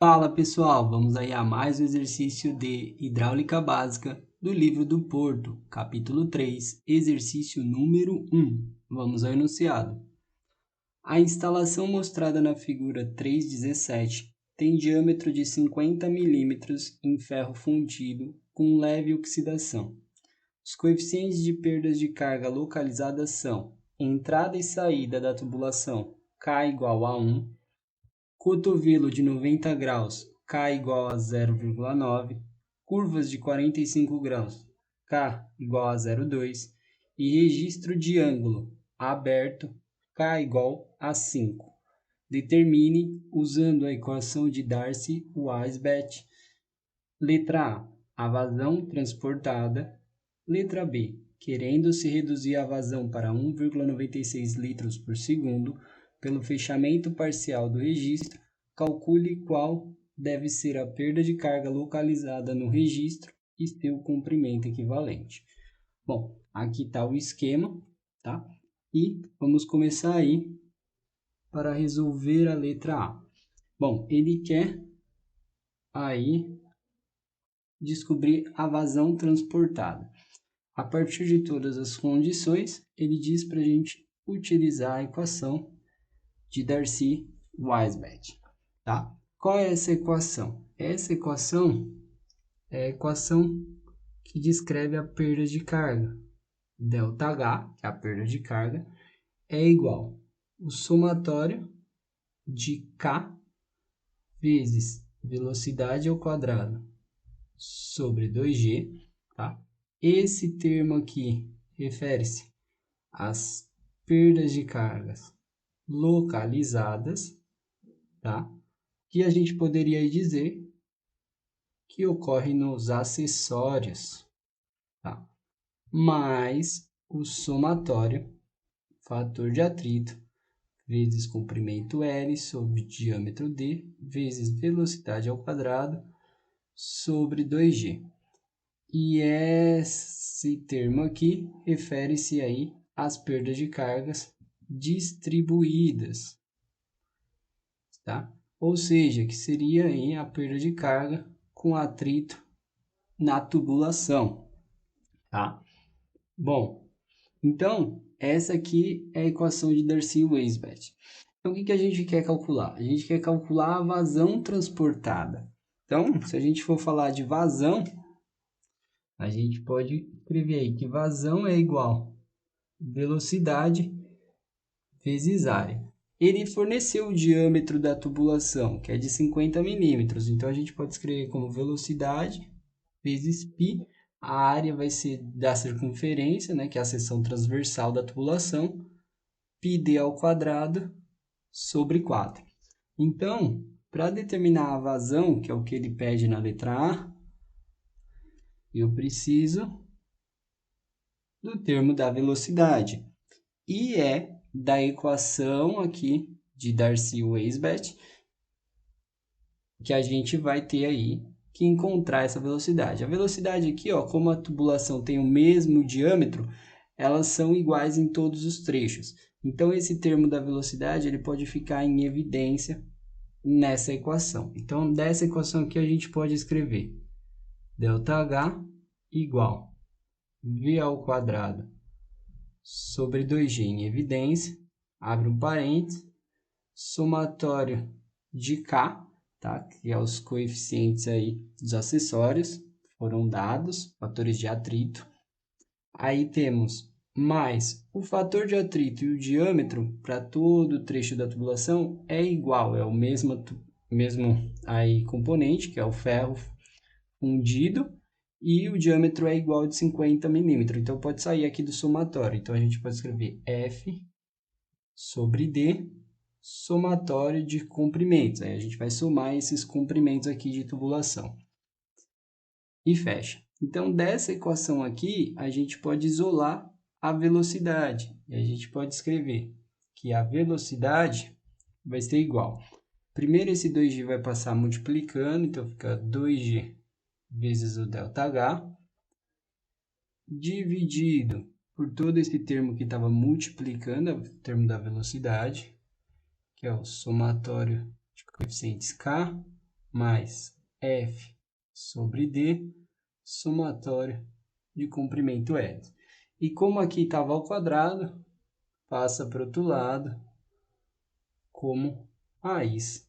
Fala pessoal, vamos aí a mais um exercício de hidráulica básica do livro do Porto, capítulo 3, exercício número 1. Vamos ao enunciado. A instalação mostrada na figura 3.17 tem diâmetro de 50 milímetros em ferro fundido com leve oxidação. Os coeficientes de perdas de carga localizadas são entrada e saída da tubulação K igual a 1, cotovelo de 90 graus, K igual a 0,9, curvas de 45 graus, K igual a 0,2 e registro de ângulo aberto, K igual a 5. Determine, usando a equação de Darcy-Weisbach, letra A vazão transportada, letra B, querendo-se reduzir a vazão para 1,96 litros por segundo, pelo fechamento parcial do registro, calcule qual deve ser a perda de carga localizada no registro e seu comprimento equivalente. Bom, aqui está o esquema, tá? E vamos começar aí para resolver a letra A. Bom, ele quer aí descobrir a vazão transportada. A partir de todas as condições, ele diz para a gente utilizar a equação de Darcy-Weisbach, tá? Qual é essa equação? Essa equação é a equação que descreve a perda de carga. ΔH, que é a perda de carga, é igual ao somatório de K vezes velocidade ao quadrado sobre 2G, tá? Esse termo aqui refere-se às perdas de cargas localizadas, tá? Que a gente poderia dizer que ocorre nos acessórios, tá? Mais o somatório, fator de atrito, vezes comprimento L sobre diâmetro D, vezes velocidade ao quadrado sobre 2G. E esse termo aqui refere-se aí às perdas de cargas distribuídas, tá? Ou seja, que seria aí a perda de carga com atrito na tubulação, tá? Bom, então essa aqui é a equação de Darcy-Weisbach. Então o que a gente quer calcular? A gente quer calcular a vazão transportada. Então, se a gente for falar de vazão, a gente pode escrever aí que vazão é igual velocidade vezes área. Ele forneceu o diâmetro da tubulação, que é de 50 milímetros. Então, a gente pode escrever como velocidade vezes π. A área vai ser da circunferência, né, que é a seção transversal da tubulação, πd ao quadrado sobre 4. Então, para determinar a vazão, que é o que ele pede na letra A, eu preciso do termo da velocidade. E é da equação aqui de Darcy-Weisbach que a gente vai ter aí que encontrar essa velocidade. A velocidade aqui, ó, como a tubulação tem o mesmo diâmetro, elas são iguais em todos os trechos. Então, esse termo da velocidade ele pode ficar em evidência nessa equação. Então, dessa equação aqui a gente pode escrever ΔH igual V ao quadrado sobre 2G em evidência, abre um parênteses, somatório de K, tá? Que é os coeficientes aí dos acessórios, foram dados, fatores de atrito. Aí temos mais o fator de atrito e o diâmetro para todo o trecho da tubulação é igual, é o mesmo aí componente, que é o ferro fundido, e o diâmetro é igual de 50 milímetros. Então, pode sair aqui do somatório. Então, a gente pode escrever F sobre D, somatório de comprimentos. Aí a gente vai somar esses comprimentos aqui de tubulação. E fecha. Então, dessa equação aqui, a gente pode isolar a velocidade. E a gente pode escrever que a velocidade vai ser igual. Primeiro, esse 2G vai passar multiplicando, então fica 2G vezes o ΔH, dividido por todo esse termo que estava multiplicando, o termo da velocidade, que é o somatório de coeficientes K, mais F sobre D, somatório de comprimento L. E como aqui estava ao quadrado, passa para o outro lado como raiz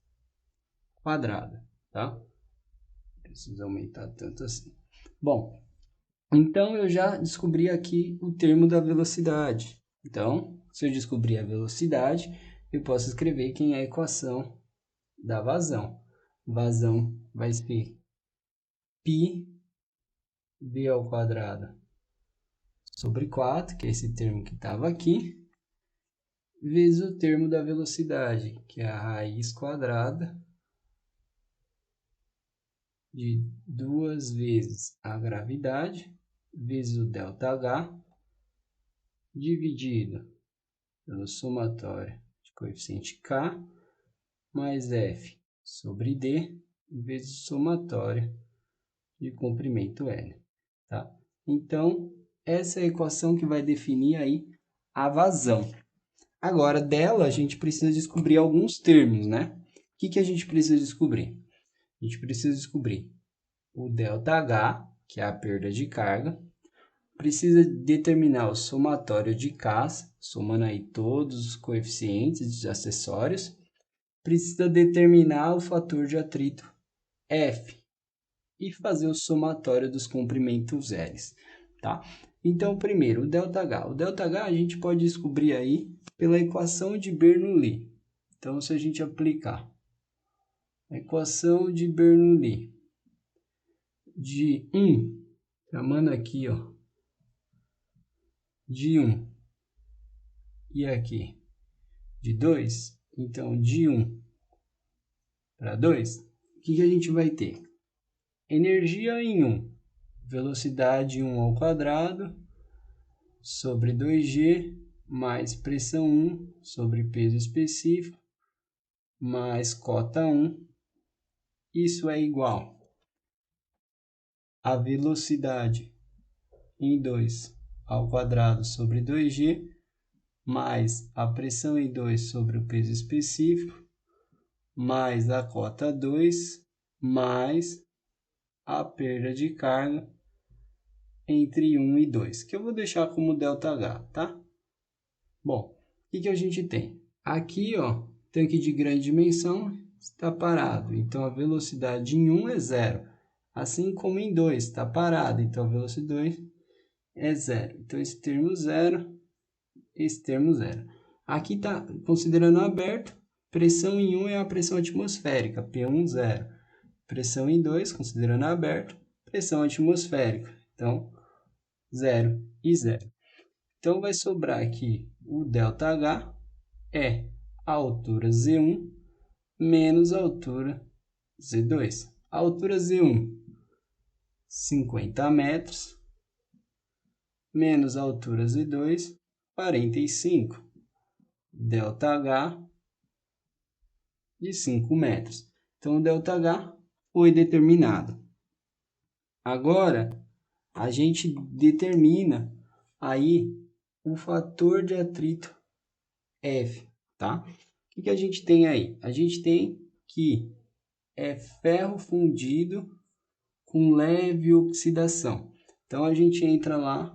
quadrada, tá? Preciso aumentar tanto assim. Bom, então eu já descobri aqui o termo da velocidade. Então, se eu descobrir a velocidade, eu posso escrever quem é a equação da vazão. Vazão vai ser π v ao quadrado sobre 4, que é esse termo que estava aqui, vezes o termo da velocidade, que é a raiz quadrada de 2 vezes a gravidade, vezes o ΔH, dividido pelo somatório de coeficiente K, mais F sobre D, vezes o somatório de comprimento L. Tá? Então, essa é a equação que vai definir aí a vazão. Agora, dela, a gente precisa descobrir alguns termos, né? O que a gente precisa descobrir? A gente precisa descobrir o ΔH, que é a perda de carga. Precisa determinar o somatório de K, somando aí todos os coeficientes acessórios. Precisa determinar o fator de atrito F e fazer o somatório dos comprimentos L, tá? Então, primeiro, o ΔH. O ΔH a gente pode descobrir aí pela equação de Bernoulli. Então, se a gente aplicar a equação de Bernoulli de 1, chamando aqui, ó, de 1 e aqui de 2, então de 1 para 2, o que a gente vai ter? Energia em 1, velocidade 1 ao quadrado sobre 2G mais pressão 1 sobre peso específico mais cota 1. Isso é igual a velocidade em 2 ao quadrado sobre 2G mais a pressão em 2 sobre o peso específico mais a cota 2 mais a perda de carga entre 1 e 2, que eu vou deixar como ΔH, tá? Bom, o que a gente tem? Aqui, ó, tanque de grande dimensão está parado, então a velocidade em 1 é 0, assim como em 2 está parado, então a velocidade 2 é 0. Então esse termo 0, esse termo 0. Aqui está considerando aberto, pressão em 1 é a pressão atmosférica, P1, 0. Pressão em 2, considerando aberto, pressão atmosférica, então 0 e 0. Então vai sobrar aqui o ΔH é a altura Z1 menos a altura Z2. A altura Z1, 50 metros, menos a altura Z2, 45. ΔH de 5 metros. Então, o ΔH foi determinado. Agora, a gente determina aí o fator de atrito F, tá? O que a gente tem aí? A gente tem que é ferro fundido com leve oxidação. Então, a gente entra lá,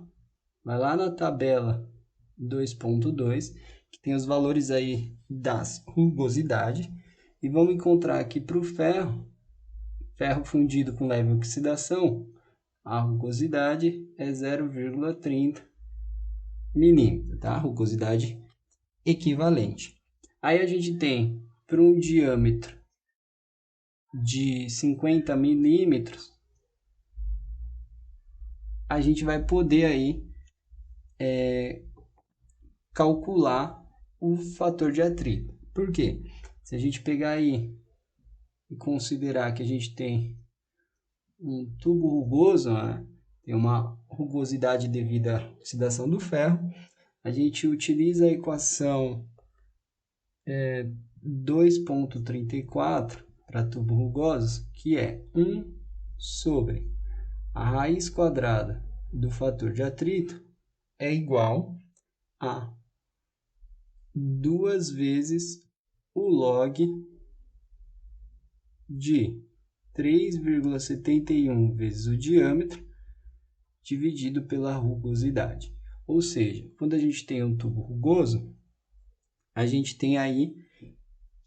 vai lá na tabela 2.2, que tem os valores aí das rugosidade, e vamos encontrar aqui para o ferro, ferro fundido com leve oxidação, a rugosidade é 0,30 milímetros, tá? Rugosidade equivalente. Aí a gente tem para um diâmetro de 50 milímetros, a gente vai poder aí calcular o fator de atrito. Por quê? Se a gente pegar aí e considerar que a gente tem um tubo rugoso, né? Tem uma rugosidade devido à oxidação do ferro, a gente utiliza a equação 2.34 para tubo rugosos, que é 1 sobre a raiz quadrada do fator de atrito é igual a 2 vezes o log de 3,71 vezes o diâmetro dividido pela rugosidade. Ou seja, quando a gente tem um tubo rugoso, a gente tem aí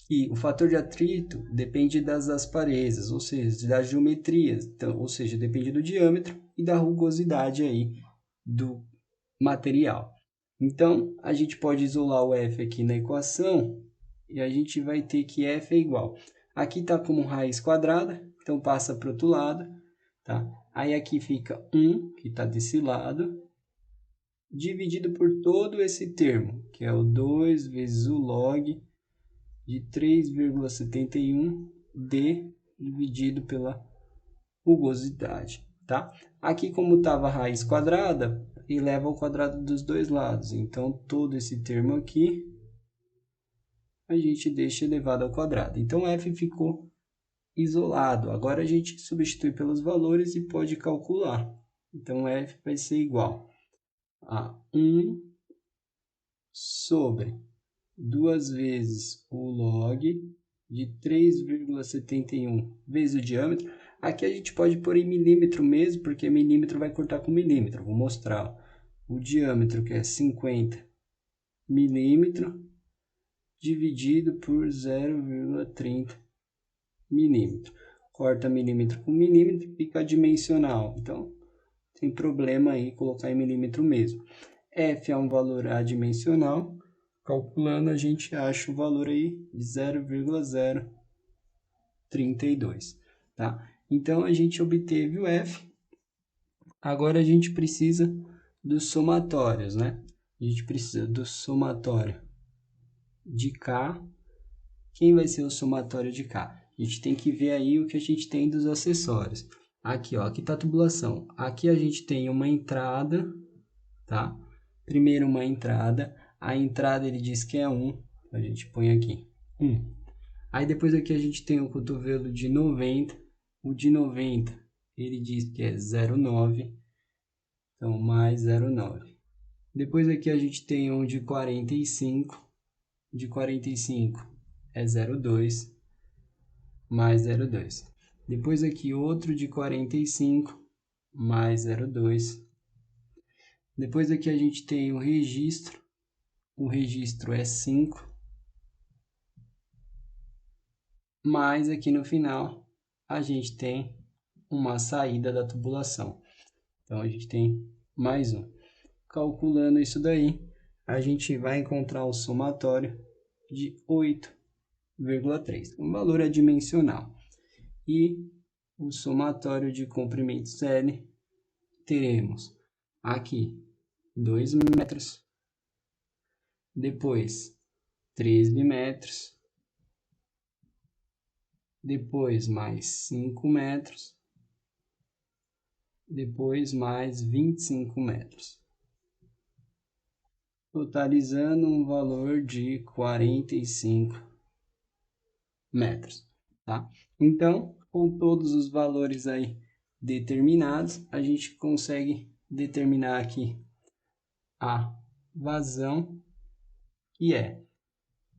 que o fator de atrito depende das asparezas, ou seja, das geometrias, então, ou seja, depende do diâmetro e da rugosidade aí do material. Então, a gente pode isolar o F aqui na equação e a gente vai ter que F é igual. Aqui está como raiz quadrada, então passa para o outro lado, tá? Aí aqui fica 1, que está desse lado, dividido por todo esse termo, que é o 2 vezes o log de 3,71D dividido pela rugosidade, tá? Aqui, como estava a raiz quadrada, eleva ao quadrado dos dois lados. Então, todo esse termo aqui, a gente deixa elevado ao quadrado. Então, F ficou isolado. Agora, a gente substitui pelos valores e pode calcular. Então, F vai ser igual a 1 sobre 2 vezes o log de 3,71 vezes o diâmetro. Aqui a gente pode pôr em milímetro mesmo, porque milímetro vai cortar com milímetro. Vou mostrar o diâmetro, que é 50 milímetros, dividido por 0,30 milímetro. Corta milímetro com milímetro, fica dimensional. Então, tem problema aí colocar em milímetro mesmo. F é um valor adimensional. Calculando, a gente acha o valor aí de 0,032, tá? Então, a gente obteve o F. Agora, a gente precisa dos somatórios, né? A gente precisa do somatório de K. Quem vai ser o somatório de K? A gente tem que ver aí o que a gente tem dos acessórios. Aqui, ó, aqui está a tubulação. Aqui a gente tem uma entrada, tá? Primeiro uma entrada. A entrada ele diz que é 1, a gente põe aqui 1. Aí depois aqui a gente tem o cotovelo de 90, o de 90 ele diz que é 0,9, então mais 0,9. Depois aqui a gente tem um de 45, de 45 é 0,2, mais 0,2. Depois aqui outro de 45, mais 0,2. Depois aqui a gente tem o registro é 5, mas aqui no final a gente tem uma saída da tubulação. Então, a gente tem mais um. Calculando isso daí, a gente vai encontrar o somatório de 8,3. O valor é dimensional. E o somatório de comprimentos L, teremos aqui 2 metros, depois 13 metros, depois mais 5 metros, depois mais 25 metros, totalizando um valor de 45 metros, tá? Então, com todos os valores aí determinados, a gente consegue determinar aqui a vazão, que é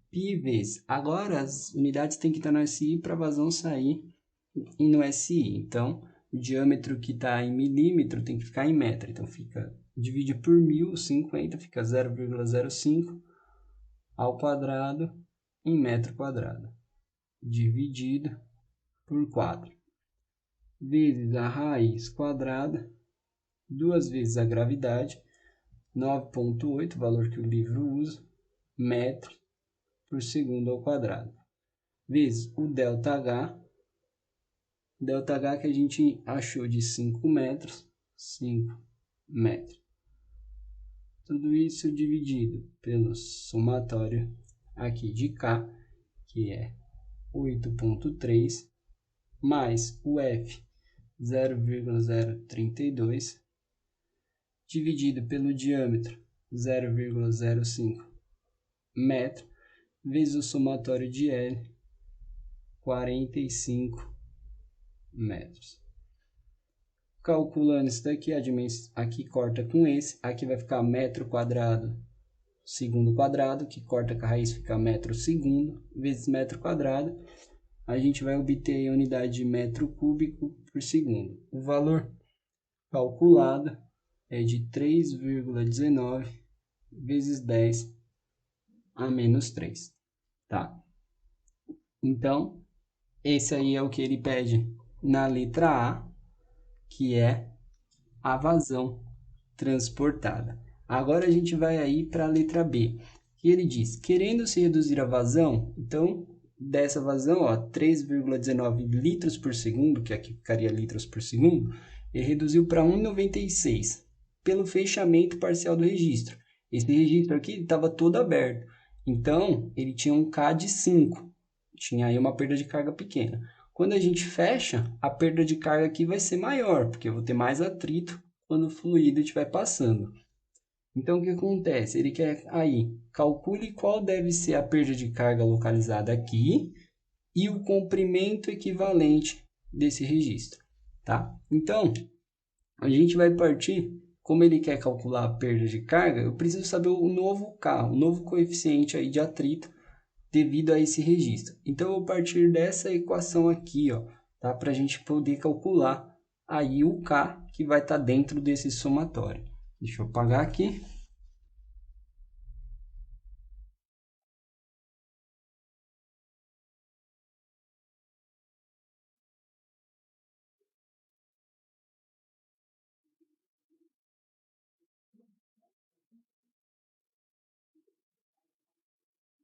π vezes. Agora as unidades têm que estar no SI para a vazão sair no SI. Então, o diâmetro que está em milímetro tem que ficar em metro. Então, divide por 1050, fica 0,05 ao quadrado em metro quadrado, dividido por 4, vezes a raiz quadrada, 2 vezes a gravidade, 9,8, valor que o livro usa, metro por segundo ao quadrado, vezes o ΔH que a gente achou de 5 metros, 5 metros. Tudo isso dividido pelo somatório aqui de K, que é 8,3, mais o F, 0,032, dividido pelo diâmetro, 0,05 metro, vezes o somatório de L, 45 metros. Calculando isso daqui, aqui corta com esse, aqui vai ficar metro quadrado segundo quadrado, que corta com a raiz fica metro segundo, vezes metro quadrado. a gente vai obter a unidade de metro cúbico por segundo. O valor calculado é de 3,19 vezes 10 a menos 3, tá? Então, esse aí é o que ele pede na letra A, que é a vazão transportada. Agora a gente vai aí para a letra B, que ele diz, querendo se reduzir a vazão, então, dessa vazão, 3,19 litros por segundo, que aqui ficaria litros por segundo, ele reduziu para 1,96 pelo fechamento parcial do registro. Esse registro aqui estava todo aberto, então ele tinha um K de 5, tinha aí uma perda de carga pequena. Quando a gente fecha, a perda de carga aqui vai ser maior, porque eu vou ter mais atrito quando o fluido estiver passando. Então, o que acontece? Ele quer aí, calcule qual deve ser a perda de carga localizada aqui e o comprimento equivalente desse registro, tá? Então, a gente vai partir, como ele quer calcular a perda de carga, eu preciso saber o novo K, o novo coeficiente aí de atrito devido a esse registro. Então, eu vou partir dessa equação aqui, tá? Para a gente poder calcular aí o K que vai estar dentro desse somatório. Deixa eu apagar aqui.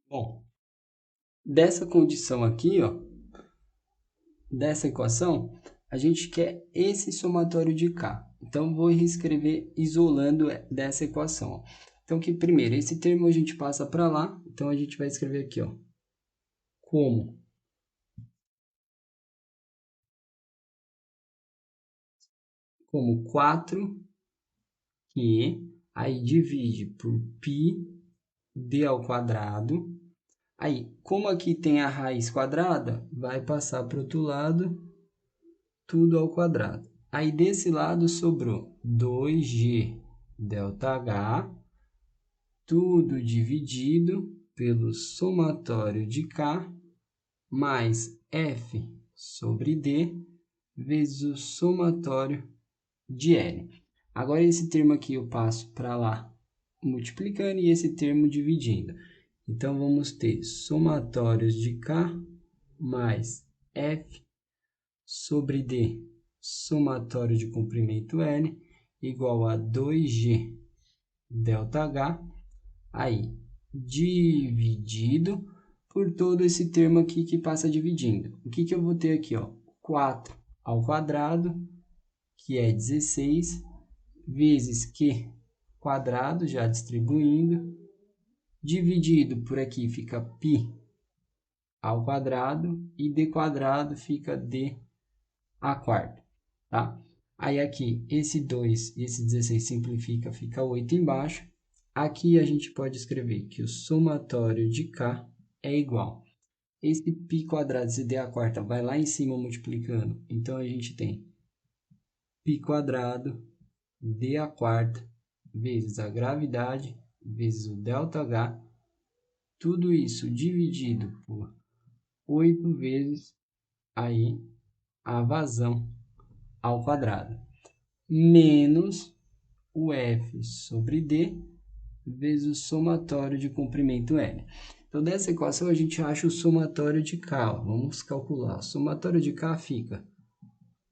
Bom, dessa condição aqui, dessa equação, a gente quer esse somatório de K. Então, vou reescrever isolando dessa equação. Então, que primeiro, esse termo a gente passa para lá. Então, a gente vai escrever aqui, como como 4 que aí divide por πd ao quadrado. Aí, como aqui tem a raiz quadrada, vai passar para o outro lado, tudo ao quadrado. Aí, desse lado, sobrou 2g ΔH, tudo dividido pelo somatório de K, mais F sobre D, vezes o somatório de L. Agora, esse termo aqui eu passo para lá, multiplicando, e esse termo dividindo. Então, vamos ter somatórios de K mais F sobre D, somatório de comprimento L, igual a 2G ΔH, aí, dividido por todo esse termo aqui que passa dividindo. O que eu vou ter aqui? 4 ao quadrado, que é 16, vezes Q quadrado, já distribuindo, dividido por aqui fica π ao quadrado e d quadrado fica d a quarta, tá? Aí aqui, esse 2 e esse 16 simplifica, fica 8 embaixo. Aqui a gente pode escrever que o somatório de K é igual. Esse π quadrado, esse d a quarta, vai lá em cima multiplicando. Então, a gente tem π quadrado, d a quarta, vezes a gravidade, vezes o ΔH, tudo isso dividido por 8 vezes aí a vazão ao quadrado, menos o F sobre D, vezes o somatório de comprimento L. Então, dessa equação, a gente acha o somatório de K. Vamos calcular. O somatório de K fica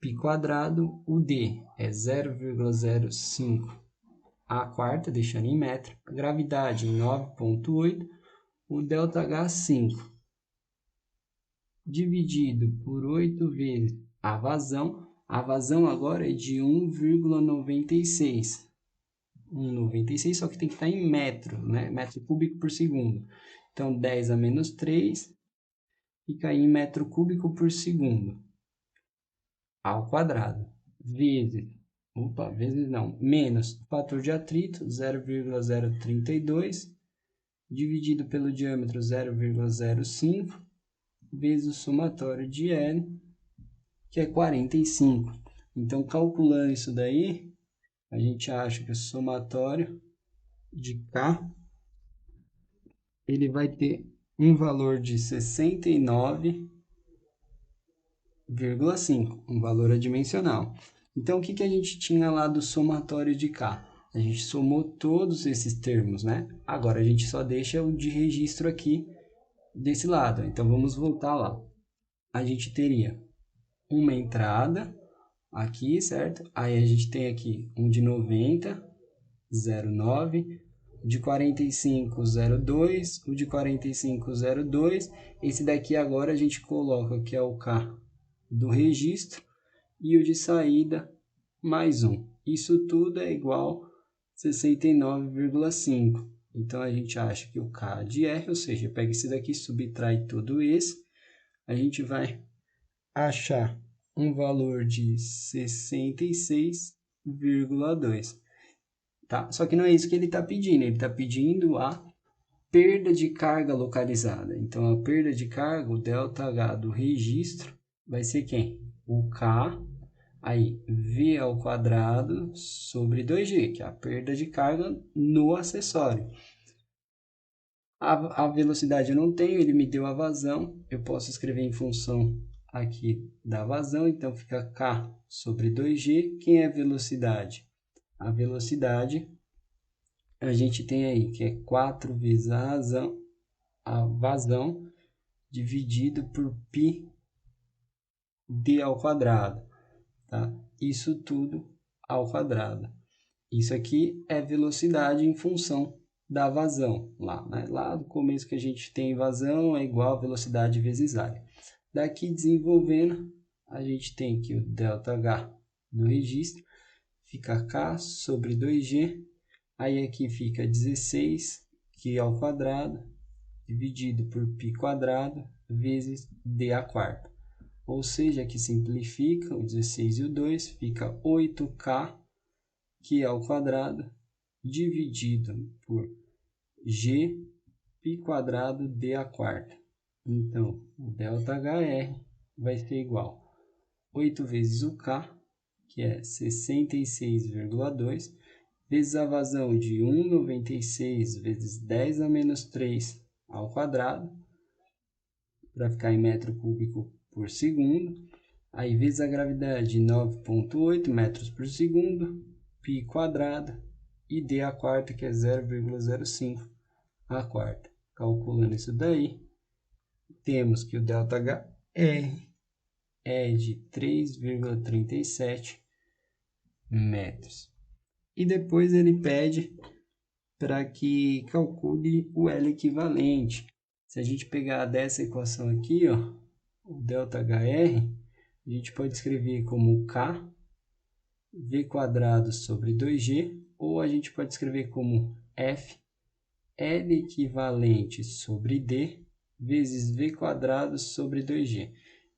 π quadrado, o D é 0,05 a quarta, deixando em metro, a gravidade em 9,8, o ΔH 5, dividido por 8 vezes a vazão. A vazão agora é de 1,96. 1,96, só que tem que estar em metro, né? Metro cúbico por segundo. Então, 10 a menos 3 fica em metro cúbico por segundo ao quadrado, menos o fator de atrito, 0,032, dividido pelo diâmetro 0,05, vezes o somatório de L, que é 45. Então, calculando isso daí, a gente acha que o somatório de K ele vai ter um valor de 69 0,5, um valor adimensional. Então, o que a gente tinha lá do somatório de K? A gente somou todos esses termos, né? Agora, a gente só deixa o de registro aqui desse lado. Então, vamos voltar lá. A gente teria uma entrada aqui, certo? Aí a gente tem aqui um de 90, 0,9, o de 45, 0,2, o de 45, 0,2. Esse daqui agora a gente coloca que é o K do registro e o de saída mais 1. Isso tudo é igual a 69,5. Então, a gente acha que o K de R, ou seja, pega esse daqui, subtrai tudo esse, a gente vai achar um valor de 66,2. Tá? Só que não é isso que ele está pedindo, ele está pedindo a perda de carga localizada. Então, a perda de carga, o ΔH do registro, vai ser quem? O K, aí, V ao quadrado sobre 2G, que é a perda de carga no acessório. A velocidade eu não tenho, ele me deu a vazão, eu posso escrever em função aqui da vazão, então fica K sobre 2G. Quem é a velocidade? A velocidade, a gente tem aí que é 4 vezes a vazão dividido por π d ao quadrado, tá? Isso tudo ao quadrado. Isso aqui é velocidade em função da vazão lá, né? Lá no começo que a gente tem vazão é igual a velocidade vezes área. Daqui desenvolvendo, a gente tem que o ΔH do registro fica K sobre 2G, aí aqui fica 16 Q ao quadrado dividido por π quadrado vezes d a quarta. Ou seja, aqui simplifica o 16 e o 2, fica 8K Q ao quadrado dividido por G π quadrado d a quarta. Então, o ΔHR vai ser igual a 8 vezes o K, que é 66,2, vezes a vazão de 1,96 vezes 10 a menos 3 ao quadrado, para ficar em metro cúbico por segundo. Aí, vezes a gravidade de 9,8 metros por segundo, π quadrado, e d a quarta, que é 0,05 a quarta. Calculando isso daí, temos que o ΔHR é de 3,37 metros. E depois ele pede para que calcule o L equivalente. Se a gente pegar dessa equação aqui, ó, o ΔHR, a gente pode escrever como K V quadrado sobre 2G, ou a gente pode escrever como F L equivalente sobre D vezes V quadrado sobre 2G.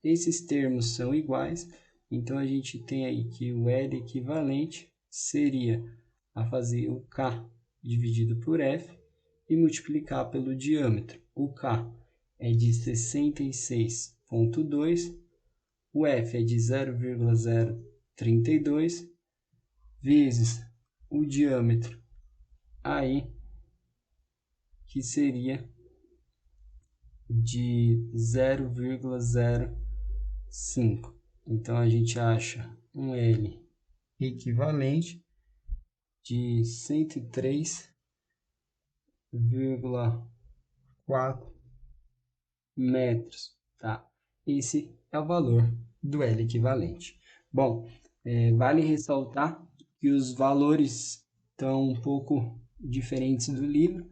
Esses termos são iguais, então a gente tem aí que o L equivalente seria a fazer o K dividido por F e multiplicar pelo diâmetro. O K é de 66,2, o F é de 0,032 vezes o diâmetro aí, que seria de 0,05. Então, a gente acha um L equivalente de 103,4 metros, tá? Esse é o valor do L equivalente. Bom, vale ressaltar que os valores estão um pouco diferentes do livro,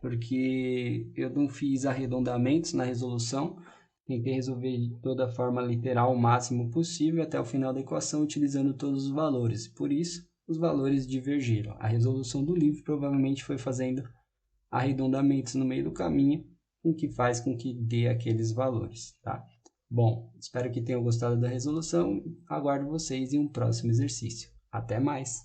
porque eu não fiz arredondamentos na resolução, tentei resolver de toda forma literal o máximo possível até o final da equação, utilizando todos os valores. Por isso, os valores divergiram. A resolução do livro provavelmente foi fazendo arredondamentos no meio do caminho, o que faz com que dê aqueles valores, tá? Bom, espero que tenham gostado da resolução. Aguardo vocês em um próximo exercício. Até mais!